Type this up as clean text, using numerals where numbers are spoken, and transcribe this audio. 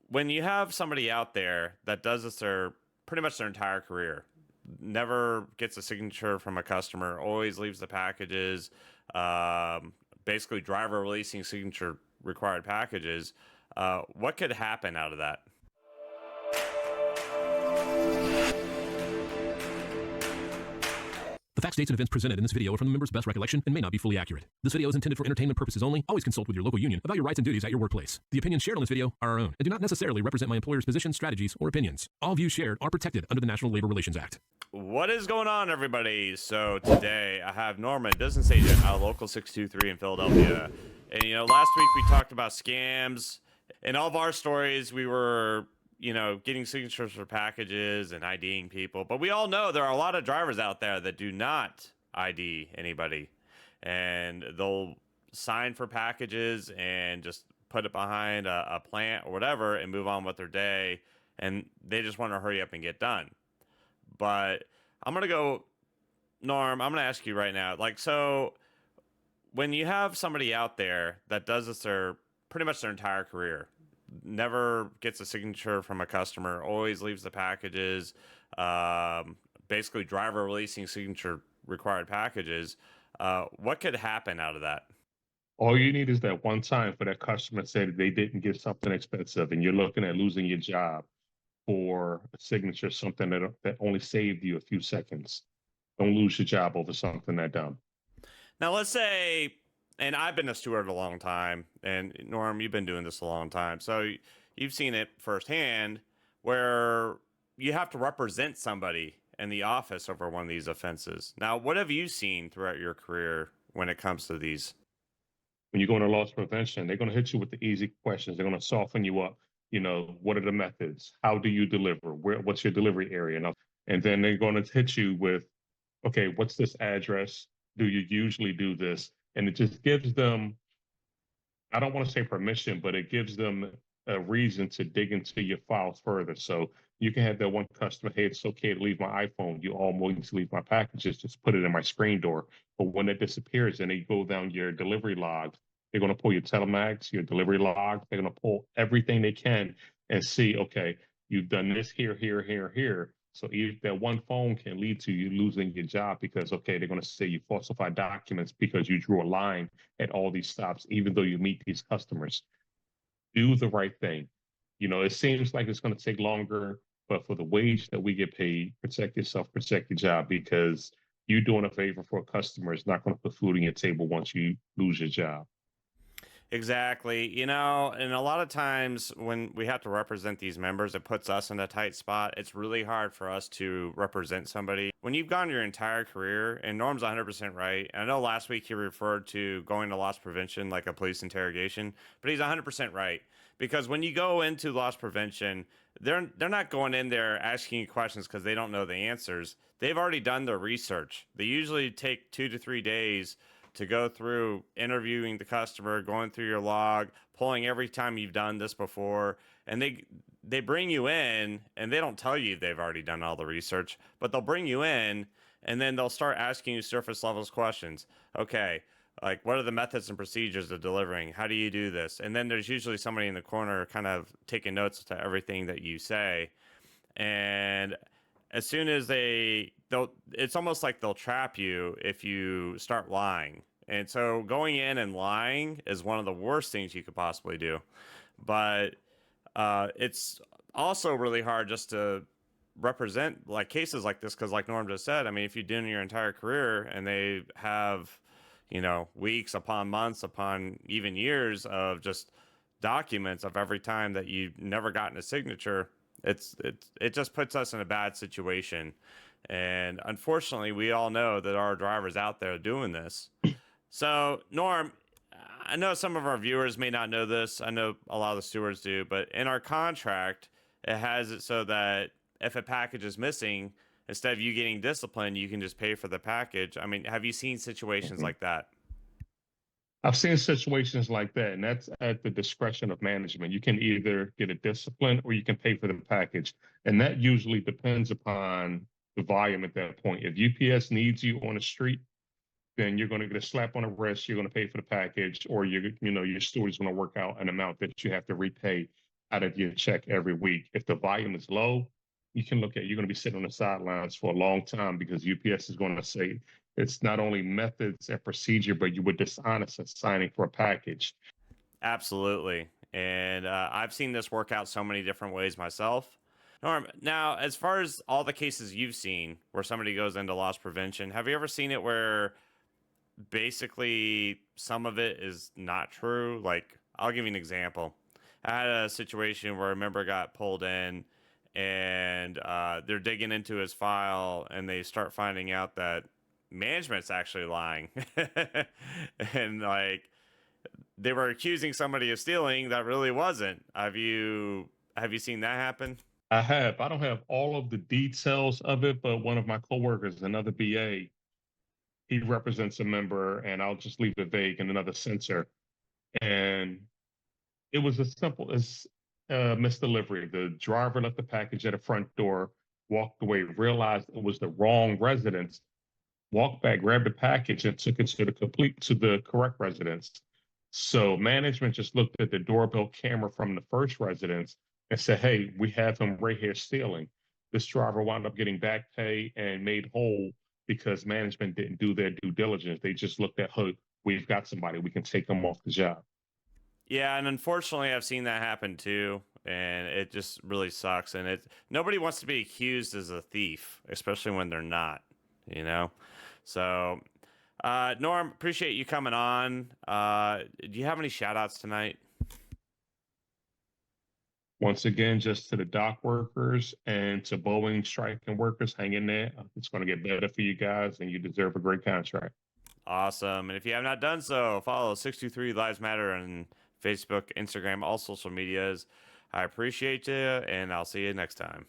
when you have somebody out there that does this their pretty much their entire career, never gets a signature from a customer, always leaves the packages, um, basically driver releasing signature required packages, what could happen out of that? The facts, dates, and events presented in this video are from the member's best recollection and may not be fully accurate. This video is intended for entertainment purposes only. Always consult with your local union about your rights and duties at your workplace. The opinions shared on this video are our own and do not necessarily represent my employer's positions, strategies, or opinions. All views shared are protected under the National Labor Relations Act. What is going on, everybody? So today I have Norman, business agent out of Local 623 in Philadelphia. And, last week we talked about scams. In all of our stories, we were, getting signatures for packages and IDing people. But we all know there are a lot of drivers out there that do not ID anybody. And they'll sign for packages and just put it behind a plant or whatever and move on with their day. And they just want to hurry up and get done. But I'm going to go, Norm, I'm going to ask you right now. So when you have somebody out there that does this their pretty much their entire career, never gets a signature from a customer, always leaves the packages, basically driver releasing signature required packages, what could happen out of that? All you need is that one time for that customer to say that they didn't get something expensive and you're looking at losing your job for a signature, something that only saved you a few seconds. Don't lose your job over something that dumb. Now, let's say, and I've been a steward a long time, and Norm, you've been doing this a long time, so you've seen it firsthand where you have to represent somebody in the office over one of these offenses. Now, what have you seen throughout your career when it comes to these? When you go into loss prevention, they're going to hit you with the easy questions. They're going to soften you up. What are the methods? How do you deliver? What's your delivery area? And then they're going to hit you with, okay, what's this address? Do you usually do this? And it just gives them, I don't want to say permission, but it gives them a reason to dig into your files further. So you can have that one customer, hey, it's okay to leave my iPhone. You always leave my packages, just put it in my screen door. But when it disappears and they go down your delivery logs, they're going to pull your telemags, your delivery logs. They're going to pull everything they can and see, okay, you've done this here, here, here, here. So if that one phone can lead to you losing your job because, okay, they're going to say you falsified documents because you drew a line at all these stops, even though you meet these customers. Do the right thing. It seems like it's going to take longer, but for the wage that we get paid, protect yourself, protect your job, because you doing a favor for a customer is not going to put food on your table once you lose your job. Exactly. And a lot of times when we have to represent these members, it puts us in a tight spot. It's really hard for us to represent somebody. When you've gone your entire career, and Norm's 100% right, and I know last week he referred to going to loss prevention like a police interrogation, but he's 100% right. Because when you go into loss prevention, they're not going in there asking you questions because they don't know the answers. They've already done their research. They usually take 2 to 3 days to go through interviewing the customer, going through your log, pulling every time you've done this before, and they bring you in, and they don't tell you they've already done all the research, but they'll bring you in, and then they'll start asking you surface levels questions. Okay, like what are the methods and procedures of delivering? How do you do this? And then there's usually somebody in the corner kind of taking notes to everything that you say, and as soon as it's almost like they'll trap you if you start lying. And so going in and lying is one of the worst things you could possibly do. But it's also really hard just to represent like cases like this, because like Norm just said, I mean, if you're doing your entire career and they have, weeks upon months upon even years of just documents of every time that you've never gotten a signature, it just puts us in a bad situation. And unfortunately, we all know that our drivers out there doing this. So, Norm, I know some of our viewers may not know this. I know a lot of the stewards do, but in our contract, it has it so that if a package is missing, instead of you getting disciplined, you can just pay for the package. I mean, have you seen situations like that? I've seen situations like that, and that's at the discretion of management. You can either get a discipline or you can pay for the package. And that usually depends upon the volume at that point. If UPS needs you on the street, then you're going to get a slap on the wrist. You're going to pay for the package, or your steward is going to work out an amount that you have to repay out of your check every week. If the volume is low, you're going to be sitting on the sidelines for a long time because UPS is going to say it's not only methods and procedure, but you were dishonest in signing for a package. Absolutely. And I've seen this work out so many different ways myself. Norm, now, as far as all the cases you've seen where somebody goes into loss prevention, have you ever seen it where basically some of it is not true? Like, I'll give you an example. I had a situation where a member got pulled in and they're digging into his file and they start finding out that management's actually lying. And like, they were accusing somebody of stealing that really wasn't. Have you seen that happen? I have. I don't have all of the details of it, but one of my coworkers, another BA, he represents a member, and I'll just leave it vague in another censor. And it was as simple as misdelivery. The driver left the package at a front door, walked away, realized it was the wrong residence, walked back, grabbed the package, and took it to the correct residence. So management just looked at the doorbell camera from the first residence and said, "Hey, we have him right here stealing." This driver wound up getting back pay and made whole because management didn't do their due diligence. They just looked at, "Hey, we've got somebody, we can take them off the job." Yeah, and unfortunately, I've seen that happen too, and it just really sucks. And nobody wants to be accused as a thief, especially when they're not. You know, so Norm, appreciate you coming on. Do you have any shout outs tonight? Once again, just to the dock workers and to Boeing striking workers, hang in there. It's going to get better for you guys, and you deserve a great contract. Awesome. And if you have not done so, follow 623 Lives Matter on Facebook, Instagram, all social medias. I appreciate you, and I'll see you next time.